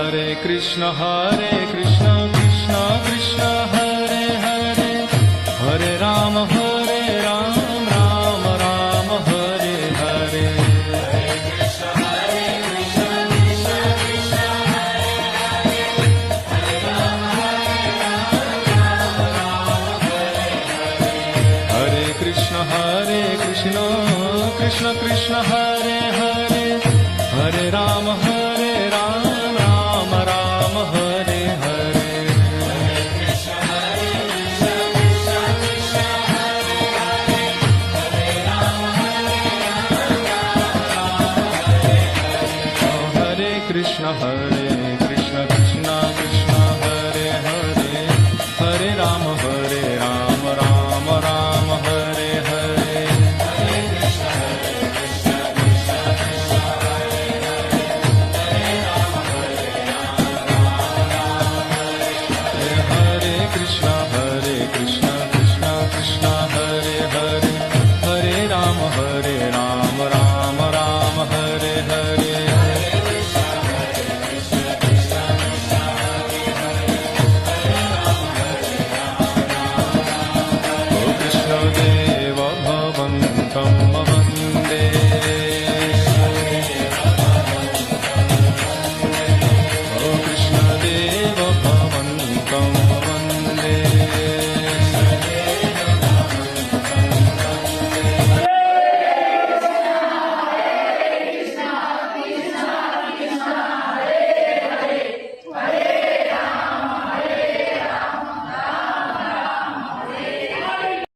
Hare Krishna Krishna Krishna Hare Hare, Hare Ram Ram Ram Hare Hare. Hare Krishna Krishna Krishna Hare Hare, Hare Ram Ram Ram Hare Hare. Hare Krishna